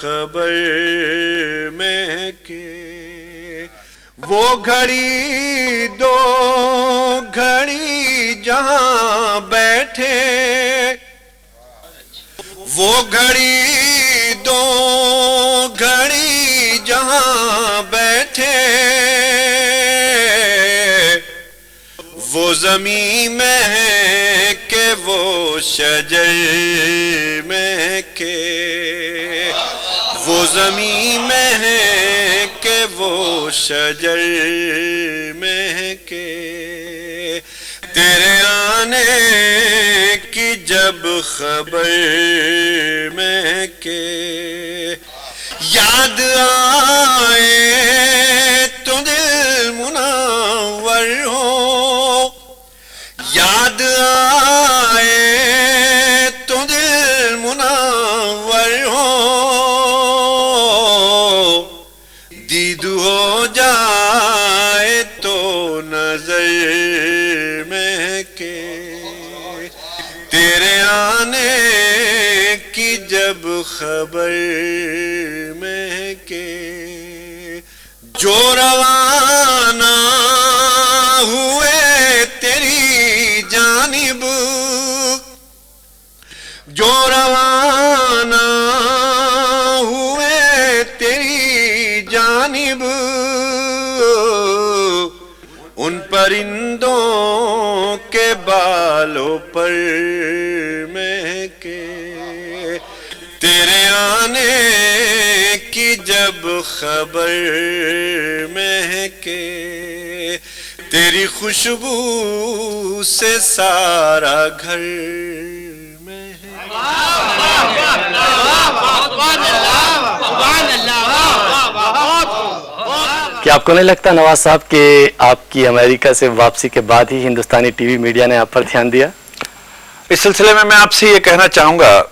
خبر مہکے وہ گھڑی دو گھڑی جہاں بیٹھے وہ گھڑی دو گھڑی جہاں بیٹھے وہ زمین مہکے وہ شجر مہکے وہ زمین مہکے وہ شجر مہکے تیرے آنے کی جب خبر مہکے یاد آئے تو دل منور ہو یاد آئے تو دل منور ہو دید ہو جائے تو نظر مہکے تیرے آنے کی جب خبر مہکے جو روانہ ہوئے تیری جانب جو روانہ ہوئے تیری جانب ان پرندوں کے بالوں پر مہکے تیرے آنے کی جب خبر مہکے تیری خوشبو سے سارا گھر کیا آپ کو نہیں لگتا نواز صاحب کہ آپ کی امریکہ سے واپسی کے بعد ہی ہندوستانی ٹی وی میڈیا نے آپ پر دھیان دیا؟ اس سلسلے میں آپ سے یہ کہنا چاہوں گا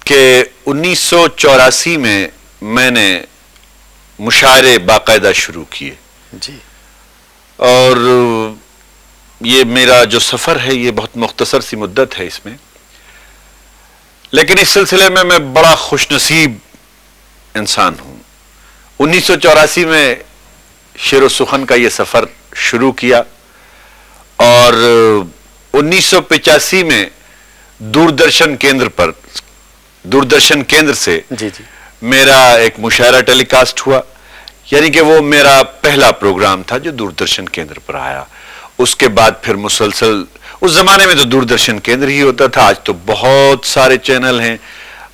کہ 1984 میں نے مشاعرے باقاعدہ شروع کیے جی اور یہ میرا جو سفر ہے یہ بہت مختصر سی مدت ہے اس میں، لیکن اس سلسلے میں بڑا خوش نصیب انسان ہوں۔ 1984 میں شعر و سخن کا یہ سفر شروع کیا اور 1985 میں دوردرشن کیندر سے جی جی میرا ایک مشاعرہ ٹیلی کاسٹ ہوا، یعنی کہ وہ میرا پہلا پروگرام تھا جو دوردرشن کیندر پر آیا۔ اس کے بعد پھر مسلسل، اس زمانے میں تو دوردرشن کیندر ہی ہوتا تھا، آج تو بہت سارے چینل ہیں،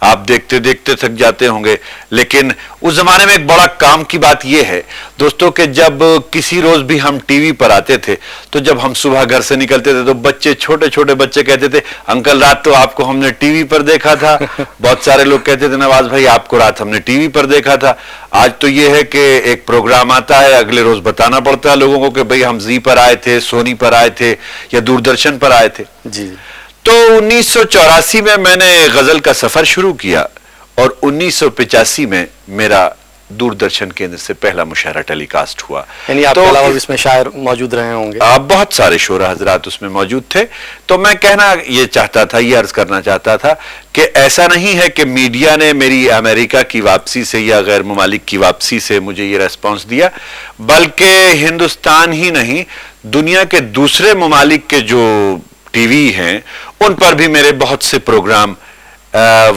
آپ دیکھتے دیکھتے تھک جاتے ہوں گے، لیکن اس زمانے میں ایک بڑا کام کی بات یہ ہے دوستوں کہ جب کسی روز بھی ہم ٹی وی پر آتے تھے تو جب ہم صبح گھر سے نکلتے تھے تو بچے، چھوٹے چھوٹے بچے کہتے تھے انکل رات تو آپ کو ہم نے ٹی وی پر دیکھا تھا، بہت سارے لوگ کہتے تھے نواز بھائی آپ کو رات ہم نے ٹی وی پر دیکھا تھا۔ آج تو یہ ہے کہ ایک پروگرام آتا ہے، اگلے روز بتانا پڑتا ہے لوگوں کو کہ بھئی ہم زی پر آئے تھے، سونی پر آئے تھے یا دوردرشن پر آئے تھے۔ جی تو 1984 میں نے غزل کا سفر شروع کیا اور 1985 میں میرا دوردرشن کیندر سے پہلا مشاعرہ ٹیلی کاسٹ ہوا۔ یعنی آپ کے علاوہ اس میں شاعر موجود رہے ہوں گے؟ بہت سارے شعراء حضرات اس میں موجود تھے۔ تو میں کہنا یہ چاہتا تھا، یہ عرض کرنا چاہتا تھا کہ ایسا نہیں ہے کہ میڈیا نے میری امریکہ کی واپسی سے یا غیر ممالک کی واپسی سے مجھے یہ ریسپانس دیا، بلکہ ہندوستان ہی نہیں دنیا کے دوسرے ممالک کے جو ٹی وی ہیں ان پر بھی میرے بہت سے پروگرام،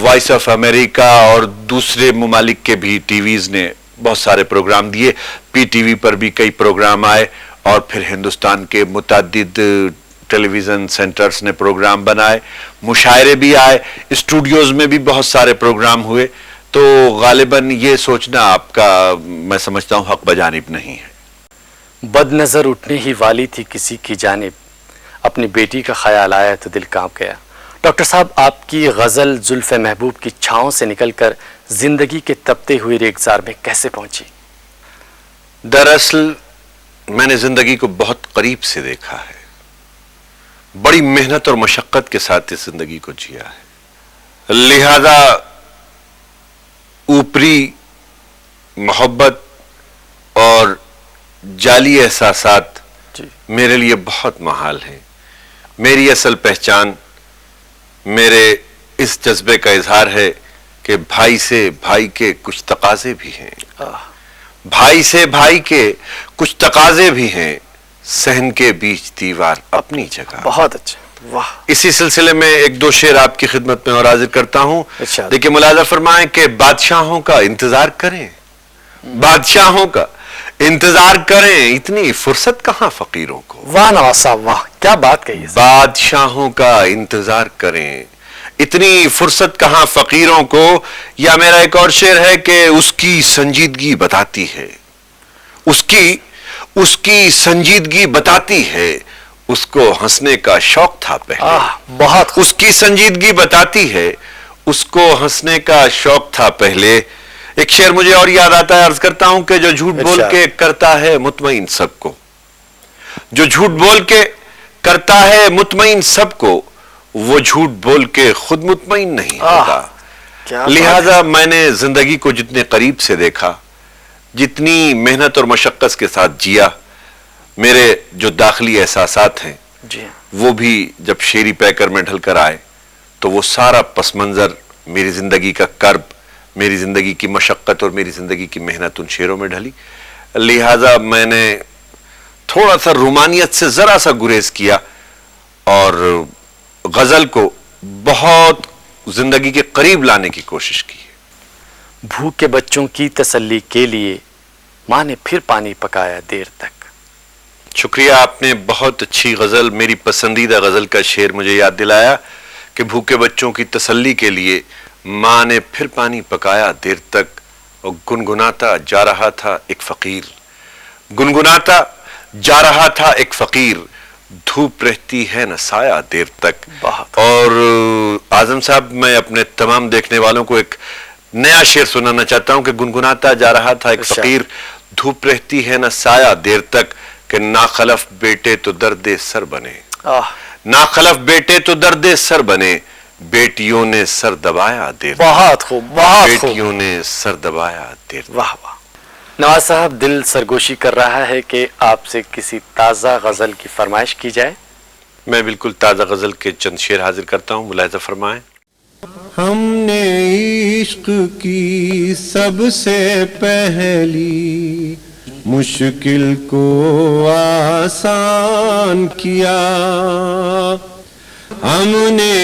وائس آف امریکہ اور دوسرے ممالک کے بھی ٹی ویز نے بہت سارے پروگرام دیے، پی ٹی وی پر بھی کئی پروگرام آئے اور پھر ہندوستان کے متعدد ٹیلی ویژن سینٹرز نے پروگرام بنائے، مشاعرے بھی آئے، اسٹوڈیوز میں بھی بہت سارے پروگرام ہوئے۔ تو غالباً یہ سوچنا آپ کا میں سمجھتا ہوں حق بجانب نہیں ہے۔ بد نظر اٹھنے ہی والی تھی کسی کی جانب، اپنی بیٹی کا خیال آیا تو دل کانپ گیا۔ ڈاکٹر صاحب، آپ کی غزل زلف محبوب کی چھاؤں سے نکل کر زندگی کے تپتے ہوئے ریگزار میں کیسے پہنچی؟ دراصل میں نے زندگی کو بہت قریب سے دیکھا ہے، بڑی محنت اور مشقت کے ساتھ اس زندگی کو جیا ہے، لہذا اوپری محبت اور جعلی احساسات میرے لیے بہت محال ہیں۔ میری اصل پہچان میرے اس جذبے کا اظہار ہے کہ بھائی سے بھائی کے کچھ تقاضے بھی ہیں، بھائی سے بھائی کے کچھ تقاضے بھی ہیں، صحن کے بیچ دیوار اپنی جگہ۔ بہت اچھا، واہ۔ اسی سلسلے میں ایک دو شعر آپ کی خدمت میں اور حاضر کرتا ہوں۔ اچھا۔ دیکھیں ملاحظہ فرمائیں کہ بادشاہوں کا انتظار کریں، بادشاہوں کا انتظار کریں، اتنی فرصت کہاں فقیروں کو۔ واہ نواز صاحب، واہ کیا بات کہی ہے۔ بادشاہوں کا انتظار کریں، اتنی فرصت کہاں فقیروں کو۔ یا میرا ایک اور شعر ہے کہ اس کی سنجیدگی بتاتی ہے، اس کی سنجیدگی بتاتی ہے، اس کو ہنسنے کا شوق تھا پہلے۔ بہت اس کی سنجیدگی بتاتی ہے، اس کو ہنسنے کا شوق تھا پہلے۔ ایک شعر مجھے اور یاد آتا ہے، عرض کرتا ہوں کہ جو جھوٹ بول کے کرتا ہے مطمئن سب کو، جو جھوٹ بول کے کرتا ہے مطمئن سب کو، وہ جھوٹ بول کے خود مطمئن نہیں ہوتا۔ لہذا میں نے زندگی کو جتنے قریب سے دیکھا، جتنی محنت اور مشقت کے ساتھ جیا، میرے جو داخلی احساسات ہیں وہ بھی جب شعری پیکر میں ڈھل کر آئے تو وہ سارا پس منظر، میری زندگی کا کرب، میری زندگی کی مشقت اور میری زندگی کی محنت ان شعروں میں ڈھلی۔ لہذا میں نے تھوڑا سا رومانیت سے ذرا سا گریز کیا اور غزل کو بہت زندگی کے قریب لانے کی کوشش کی۔ بھوکے بچوں کی تسلی کے لیے ماں نے پھر پانی پکایا دیر تک۔ شکریہ، آپ نے بہت اچھی غزل، میری پسندیدہ غزل کا شعر مجھے یاد دلایا کہ بھوکے بچوں کی تسلی کے لیے ماں نے پھر پانی پکایا دیر تک، اور گنگناتا جا رہا تھا ایک فقیر، گنگناتا جا رہا تھا ایک فقیر، دھوپ رہتی ہے نہ سایہ دیر تک۔ اور اعظم صاحب، میں اپنے تمام دیکھنے والوں کو ایک نیا شعر سنانا چاہتا ہوں کہ گنگناتا جا رہا تھا ایک فقیر، دھوپ رہتی ہے نہ سایہ دیر تک، کہ ناخلف بیٹے تو درد سر بنے، ناخلف بیٹے تو درد سر بنے، بیٹیوں نے سر دبایا دیر تک، بہت خوب، بہت خوب، بیٹیوں نے سر دبایا دیر تک۔ واہ واہ۔ نواز صاحب، دل سرگوشی کر رہا ہے کہ آپ سے کسی تازہ غزل کی فرمائش کی جائے۔ میں بالکل تازہ غزل کے چند شعر حاضر کرتا ہوں، ملاحظہ فرمائیں۔ ہم نے عشق کی سب سے پہلی مشکل کو آسان کیا، ہم نے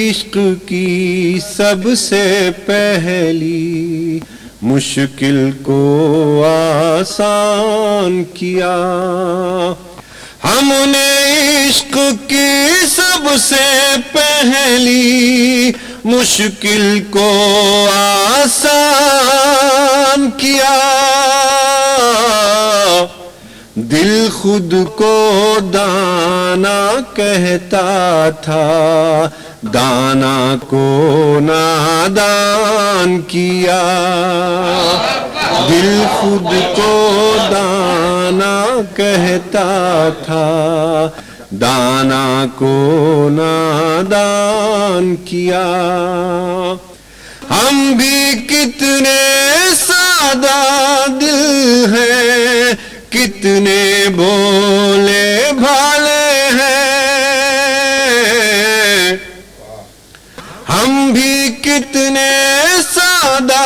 عشق کی سب سے پہلی مشکل کو آسان کیا، ہم نے عشق کی سب سے پہلی مشکل کو آسان کیا، دل خود کو دانا کہتا تھا، دانا کو نادان کیا، دل خود کو دانا کہتا تھا، دانا کو نادان کیا، ہم بھی کتنے سادہ دل ہیں، کتنے بھولے بھالے ہیں، ہم بھی کتنے سادہ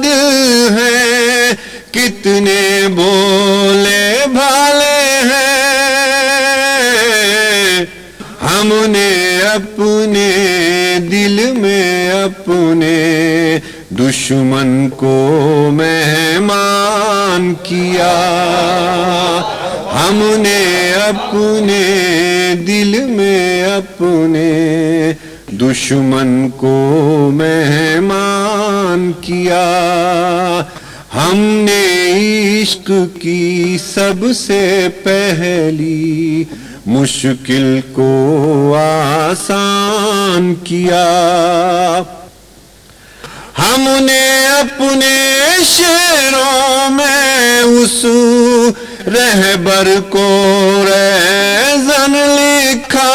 دل ہیں، کتنے بھولے بھالے ہیں، ہم نے اپنے دل میں اپنے دشمن کو مہمان کیا، ہم نے اپنے دل میں اپنے دشمن کو مہمان کیا، ہم نے عشق کی سب سے پہلی مشکل کو آسان کیا، ہم نے اپنے شعروں میں اس رہبر کو ریزن لکھا،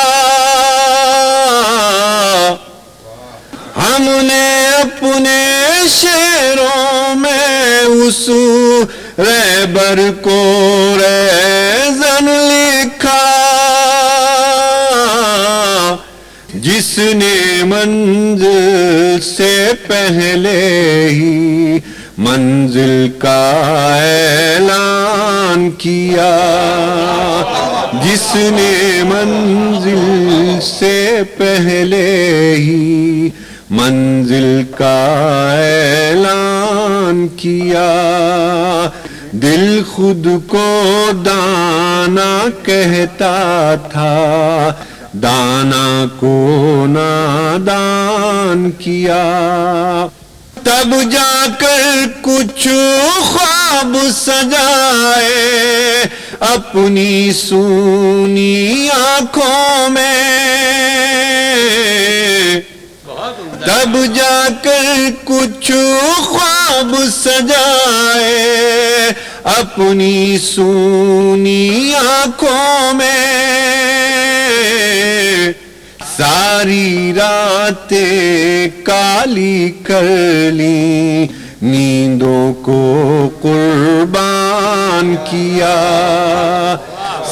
ہم نے اپنے شعروں میں اس رہبر کو ریزن لکھا، جس نے منزل سے پہلے ہی منزل کا اعلان کیا، جس نے منزل سے پہلے ہی منزل کا اعلان کیا، دل خود کو دانا کہتا تھا، دانا کو نادان کیا، تب جا کر کچھ خواب سجائے اپنی سونی آنکھوں میں، تب جا کر کچھ خواب سجائے اپنی سونی آنکھوں میں، ساری راتیں کالی کر لی، نیندوں کو قربان کیا،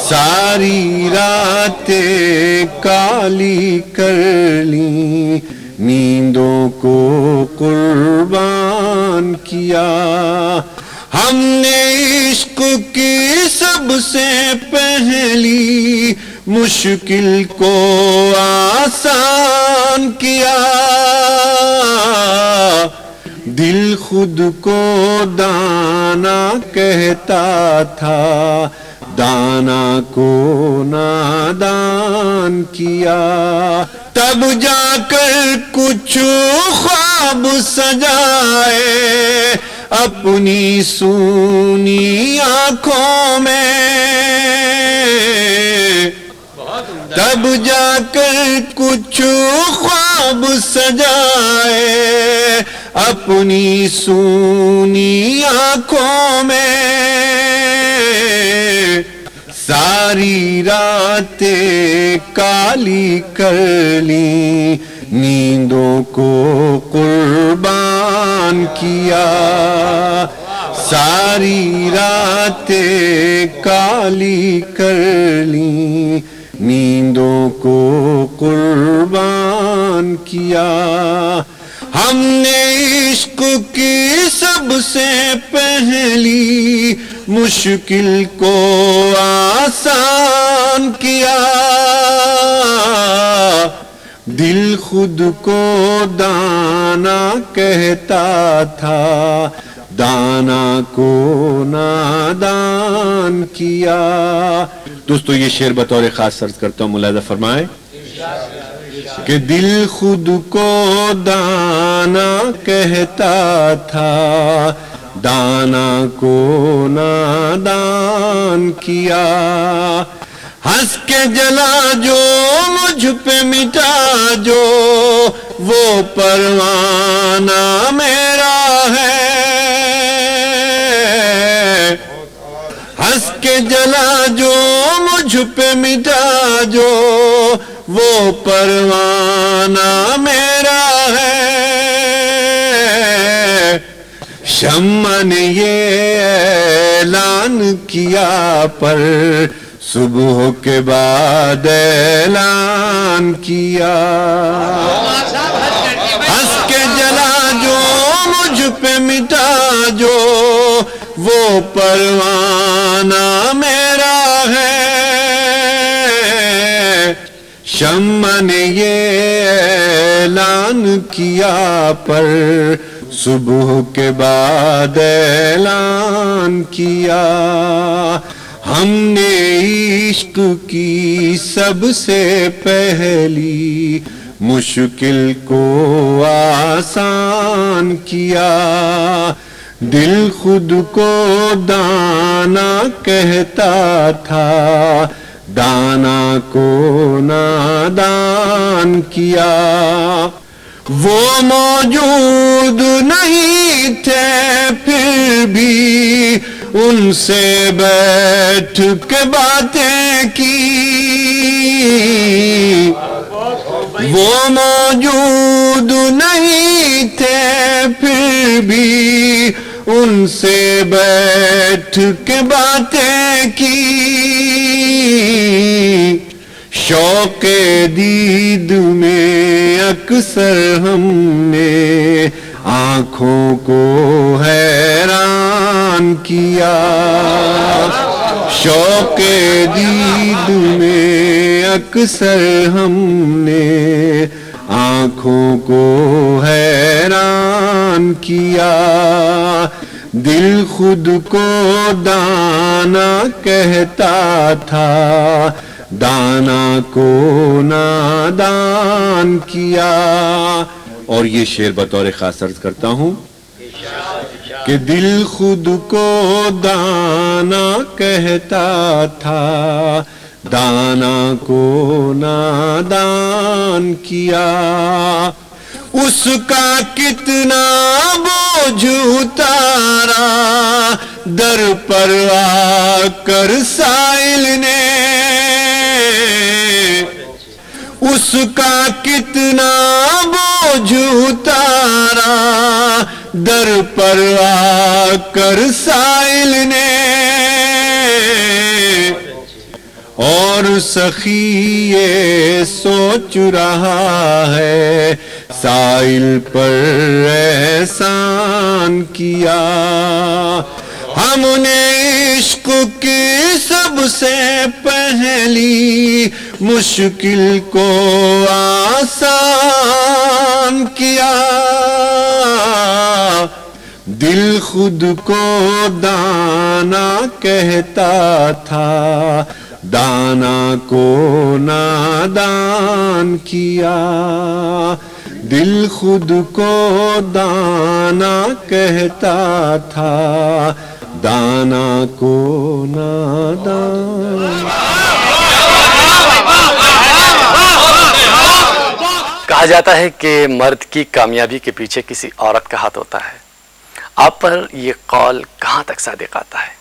ساری راتیں کالی کر لی، نیندوں کو قربان کیا، ہم نے عشق کی سب سے پہلی مشکل کو آسان کیا، دل خود کو دانا کہتا تھا، دانا کو نادان کیا، تب جا کر کچھ خواب سجائے اپنی سونی آنکھوں میں، تب جا کر کچھ خواب سجائے اپنی سونی آنکھوں میں، ساری راتیں کالی کر لی، نیندوں کو قربان کیا، ساری راتیں کالی کر لی، نیندوں کو قربان کیا، ہم نے عشق کی سب سے پہلی مشکل کو آسان کیا، دل خود کو دانا کہتا تھا، دانا کو نادان کیا۔ دوستو یہ شعر بطور خاص عرض کرتا ہوں، ملاحظہ فرمائیں کہ دل خود کو دانا کہتا تھا، دانا کو نادان کیا، ہنس کے جلا جو مجھ پہ مٹا جو وہ پروانہ میرا ہے، ہنس کے جلا جو مجھ پہ مٹا جو وہ پروانہ میرا ہے، شمع نے یہ اعلان کیا پر صبح کے بعد اعلان کیا، ہنس کے جلا جو مجھ پہ مٹا جو وہ پروانہ میرا ہے، شمع نے یہ اعلان کیا پر صبح کے بعد اعلان کیا، ہم نے عشق کی سب سے پہلی مشکل کو آسان کیا، دل خود کو دانا کہتا تھا، دانا کو نادان کیا، وہ موجود نہیں تھے پھر بھی ان سے بیٹھ کے باتیں کی، وہ موجود نہیں تھے پھر بھی ان سے بیٹھ کے باتیں کی، شوق دید میں اکثر ہم نے آنکھوں کو حیران کیا، شوق دید میں اکثر ہم نے آنکھوں کو حیران کیا، دل خود کو دانا کہتا تھا، دانا کو نادان کیا۔ اور یہ شعر بطور خاص عرض کرتا ہوں کہ دل خود کو دانا کہتا تھا، دانا کو نادان کیا، اس کا کتنا بوجھ اتارا در پر آ کر سائل نے، اس کا کتنا بوجھ اتارا در پر آ کر سائل نے، اور سخی یہ سوچ رہا ہے سائل پر احسان کیا، ہم نے عشق کی سب سے پہلی مشکل کو آسان کیا، دل خود کو دانا کہتا تھا، دانا کو نادان کیا، دل خود کو دانا کہتا تھا، دانا کو نادان۔ کہا جاتا ہے کہ مرد کی کامیابی کے پیچھے کسی عورت کا ہاتھ ہوتا ہے، آپ پر یہ قول کہاں تک صادق آتا ہے؟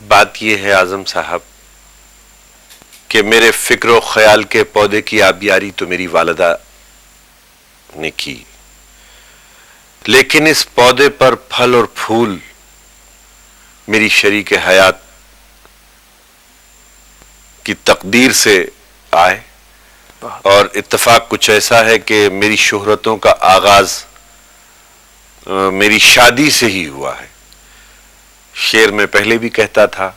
بات یہ ہے اعظم صاحب کہ میرے فکر و خیال کے پودے کی آبیاری تو میری والدہ نے کی، لیکن اس پودے پر پھل اور پھول میری شریک حیات کی تقدیر سے آئے، اور اتفاق کچھ ایسا ہے کہ میری شہرتوں کا آغاز میری شادی سے ہی ہوا ہے۔ شعر میں پہلے بھی کہتا تھا،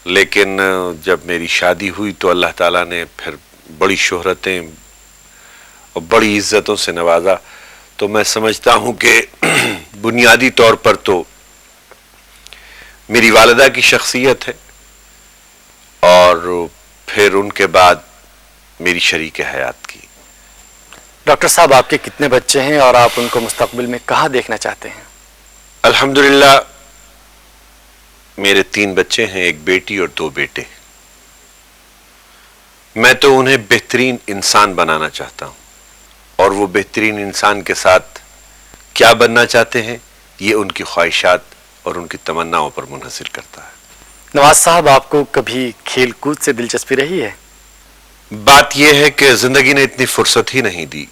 لیکن جب میری شادی ہوئی تو اللہ تعالیٰ نے پھر بڑی شہرتیں اور بڑی عزتوں سے نوازا، تو میں سمجھتا ہوں کہ بنیادی طور پر تو میری والدہ کی شخصیت ہے، اور پھر ان کے بعد میری شریک حیات کی۔ ڈاکٹر صاحب، آپ کے کتنے بچے ہیں اور آپ ان کو مستقبل میں کہاں دیکھنا چاہتے ہیں؟ الحمدللہ میرے 3 بچے ہیں، ایک بیٹی اور 2 بیٹے۔ میں تو انہیں بہترین انسان بنانا چاہتا ہوں، اور وہ بہترین انسان کے ساتھ کیا بننا چاہتے ہیں یہ ان کی خواہشات اور ان کی تمناؤں پر منحصر کرتا ہے۔ نواز صاحب، آپ کو کبھی کھیل کود سے دلچسپی رہی ہے؟ بات یہ ہے کہ زندگی نے اتنی فرصت ہی نہیں دی،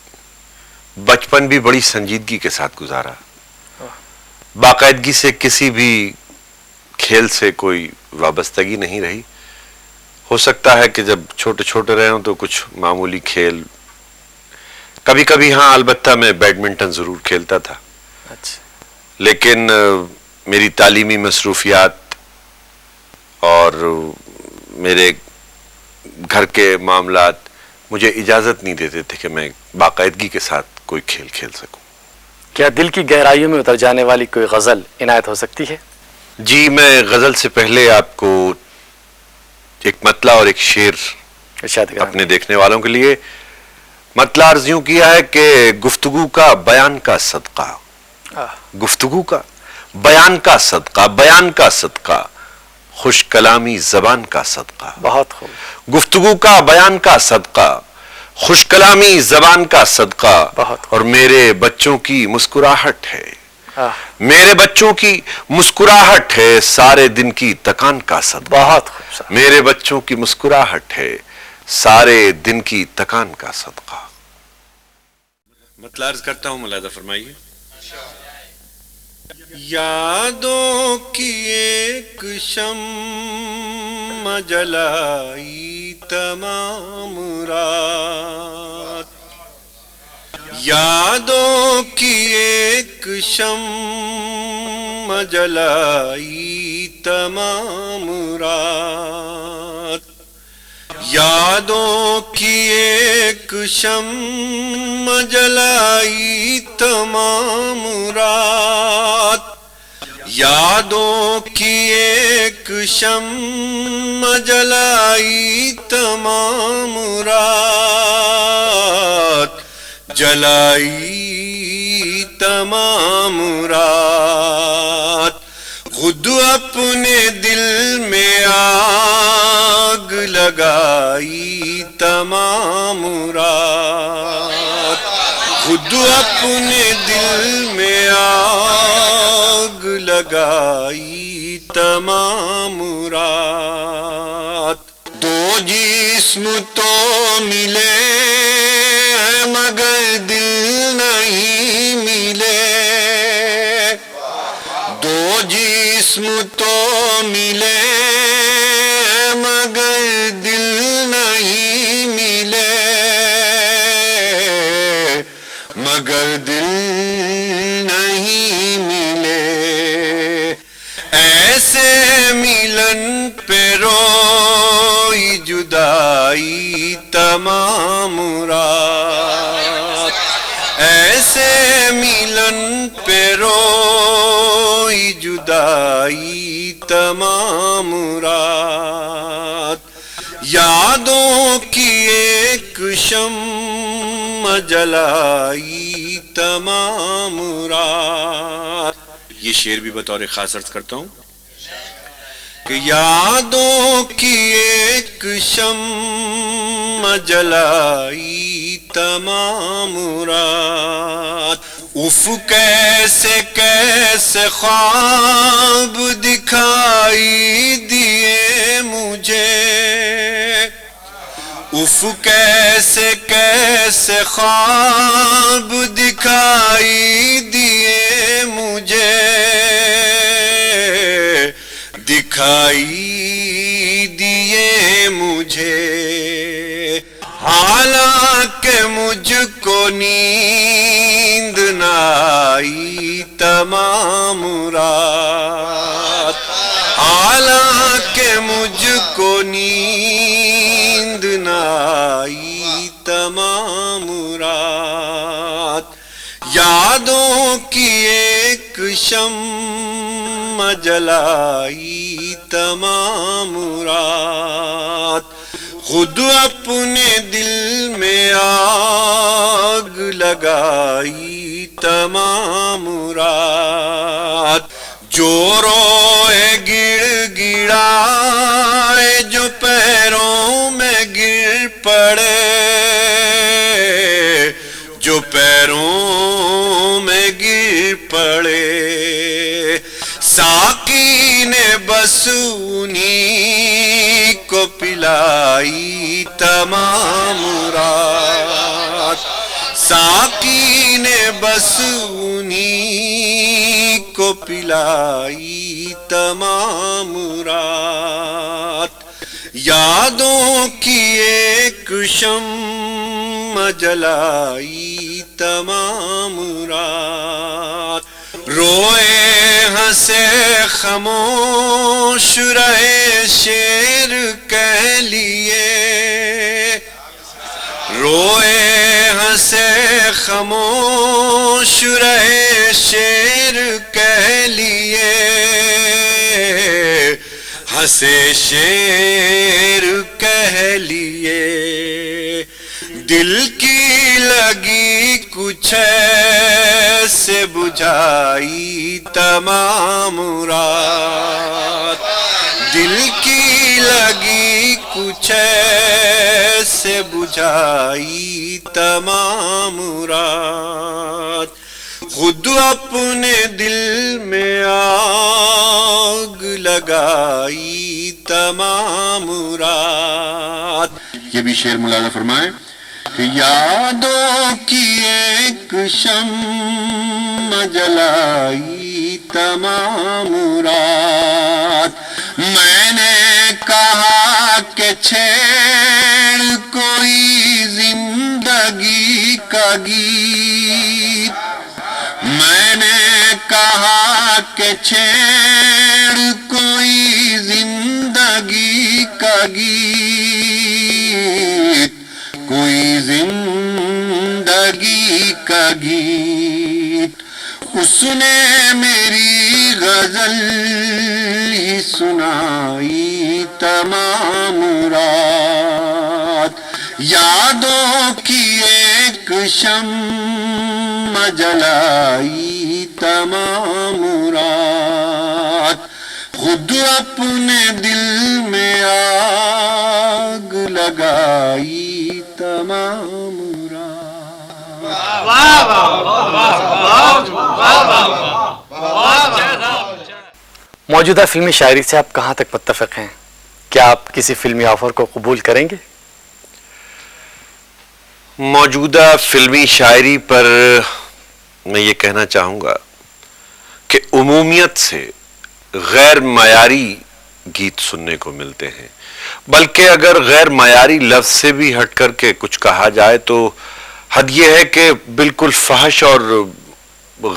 بچپن بھی بڑی سنجیدگی کے ساتھ گزارا، باقاعدگی سے کسی بھی کھیل سے کوئی وابستگی نہیں رہی۔ ہو سکتا ہے کہ جب چھوٹے چھوٹے رہے ہوں تو کچھ معمولی کھیل، کبھی کبھی ہاں، البتہ میں بیڈمنٹن ضرور کھیلتا تھا، لیکن میری تعلیمی مصروفیات اور میرے گھر کے معاملات مجھے اجازت نہیں دیتے تھے کہ میں باقاعدگی کے ساتھ کوئی کھیل کھیل سکوں۔ کیا دل کی گہرائیوں میں اتر جانے والی کوئی غزل عنایت ہو سکتی ہے؟ جی، میں غزل سے پہلے آپ کو ایک مطلع اور ایک شعر ارشاد کریں۔ اپنے دیکھنے والوں کے لیے مطلع عرض یوں کیا ہے کہ گفتگو کا بیان کا صدقہ، گفتگو کا بیان کا صدقہ، بیان کا صدقہ، خوش کلامی زبان کا صدقہ، بہت خوب۔ گفتگو کا بیان کا صدقہ، خوش کلامی زبان کا صدقہ، بہت اور میرے بچوں کی مسکراہٹ ہے، آہ، میرے بچوں کی مسکراہٹ ہے، سارے دن کی تکان کا صدقہ، بہت خوب۔ میرے بچوں کی مسکراہٹ ہے، سارے دن کی تکان کا صدقہ۔ مطلع عرض کرتا ہوں، ملاحظہ فرمائیے۔ یادوں کی ایک شمع جلائی تمام رات، یادوں کی ایک شمع جلائی تمام رات، یادوں کی ایک شمع جلائی تمام رات، یادوں کی ایک شمع جلائی تمام رات، جلائی تمام رات، خود اپنے دل میں آگ لگائی تمام رات، خود اپنے دل میں آگ لگائی تمام رات، دو جسم تو ملے مگر دل نہیں ملے، دو جسم تو ملے مگر دل نہیں ملے، مگر دل نہیں ملے، ایسے ملن پہ روئی جدائی تمام رات، ایسے ملن پہ روئی جدائی تمام رات، یادوں کی ایک شمع جلائی تمام رات۔ یہ شعر بھی بطور خاص عرض کرتا ہوں کہ یادوں کی ایک شمع جلائی تمام رات، اف کیسے کیسے خواب دکھائی دیے مجھے، اف کیسے کیسے خواب دکھائی دیے مجھے، دکھائی دیے مجھے، حالانکہ مجھ کو نیند نہ آئی تمام رات، حالانکہ مجھ کو نیند نہ آئی تمام رات، یادوں کی ایک شمع جلائی تمام رات، خود اپنے دل میں آگ لگائی تمام رات، جو روئے گڑ گڑائے جو پیروں میں گر پڑے، جو پیروں میں گر پڑے، ساقی نے بس انہی کو پلائی تمام رات، ساقی نے بس انہی کو پلائی تمام رات، یادوں کی ایک شمع جلائی تمام رات، روئے ہنسے خاموش رہے شعر کہہ لیے، روئے ہنسے خاموش رہے شعر کہہ لیے، ہنسے شعر کہہ لیے، دل کی لگی کچھ ایسے بجھائی تمام رات، دل کی لگی کچھ ایسے بجھائی تمام رات، خود اپنے دل میں آگ لگائی تمام رات۔ یہ بھی شعر ملاحظہ فرمائیں کہ یادوں کی ایک شمع جلائی تمام رات، میں نے کہا کہ چھیڑ کوئی زندگی کا گیت، میں نے کہا کہ چھیڑ کوئی زندگی کا گیت، کوئی زندگی کا گیت، اس نے میری غزل ہی سنائی تمام رات، یادوں کی ایک شمع جلائی تمام رات، خود اپنے دل میں آگ لگائی تمام موجودہ فلمی شاعری سے آپ کہاں تک متفق ہیں؟ کیا آپ کسی فلمی آفر کو قبول کریں گے؟ موجودہ فلمی شاعری پر میں یہ کہنا چاہوں گا کہ عمومیت سے غیر معیاری گیت سننے کو ملتے ہیں، بلکہ اگر غیر معیاری لفظ سے بھی ہٹ کر کے کچھ کہا جائے تو حد یہ ہے کہ بالکل فحش اور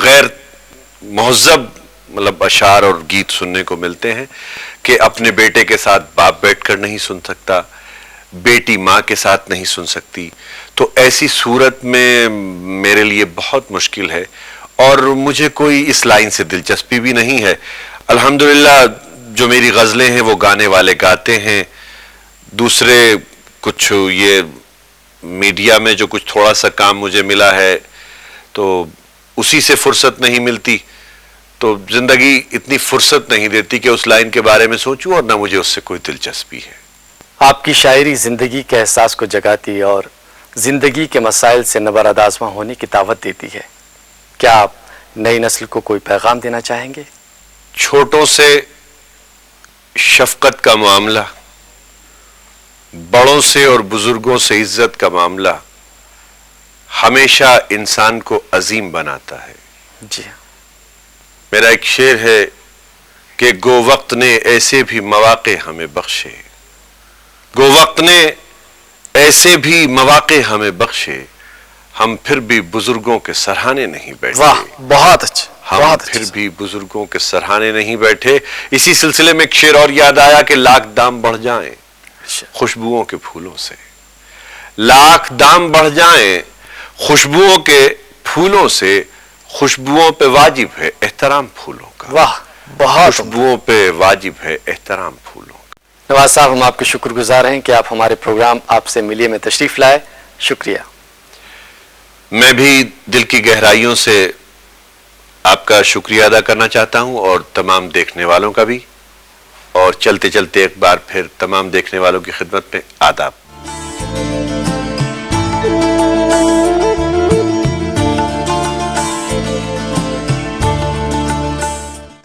غیر مہذب مطلب اشعار اور گیت سننے کو ملتے ہیں کہ اپنے بیٹے کے ساتھ باپ بیٹھ کر نہیں سن سکتا، بیٹی ماں کے ساتھ نہیں سن سکتی، تو ایسی صورت میں میرے لیے بہت مشکل ہے اور مجھے کوئی اس لائن سے دلچسپی بھی نہیں ہے۔ الحمدللہ جو میری غزلیں ہیں وہ گانے والے گاتے ہیں، دوسرے کچھ یہ میڈیا میں جو کچھ تھوڑا سا کام مجھے ملا ہے تو اسی سے فرصت نہیں ملتی، تو زندگی اتنی فرصت نہیں دیتی کہ اس لائن کے بارے میں سوچوں، اور نہ مجھے اس سے کوئی دلچسپی ہے۔ آپ کی شاعری زندگی کے احساس کو جگاتی اور زندگی کے مسائل سے نبرد آزما ہونے کی دعوت دیتی ہے، کیا آپ نئی نسل کو کوئی پیغام دینا چاہیں گے؟ چھوٹوں سے شفقت کا معاملہ، بڑوں سے اور بزرگوں سے عزت کا معاملہ ہمیشہ انسان کو عظیم بناتا ہے۔ جی میرا ایک شعر ہے کہ گو وقت نے ایسے بھی مواقع ہمیں بخشے، گو وقت نے ایسے بھی مواقع ہمیں بخشے، ہم پھر بھی بزرگوں کے سرہانے نہیں بیٹھے۔ واہ، بہت اچھا، ہم بہت پھر اچھا۔ بھی بزرگوں کے سرہانے نہیں بیٹھے۔ اسی سلسلے میں ایک شعر اور یاد آیا کہ لاکھ دام بڑھ جائیں خوشبوؤں کے پھولوں سے، لاکھ دام بڑھ جائیں خوشبوؤں کے پھولوں سے، خوشبوؤں پہ واجب ہے احترام پھولوں کا، واہ، بہت خوشبوؤں پہ واجب ہے احترام پھولوں کا۔ نواز صاحب، ہم آپ کے شکر گزار ہیں کہ آپ ہمارے پروگرام آپ سے ملیے میں تشریف لائے، شکریہ۔ میں بھی دل کی گہرائیوں سے آپ کا شکریہ ادا کرنا چاہتا ہوں، اور تمام دیکھنے والوں کا بھی، اور چلتے چلتے ایک بار پھر تمام دیکھنے والوں کی خدمت میں آداب۔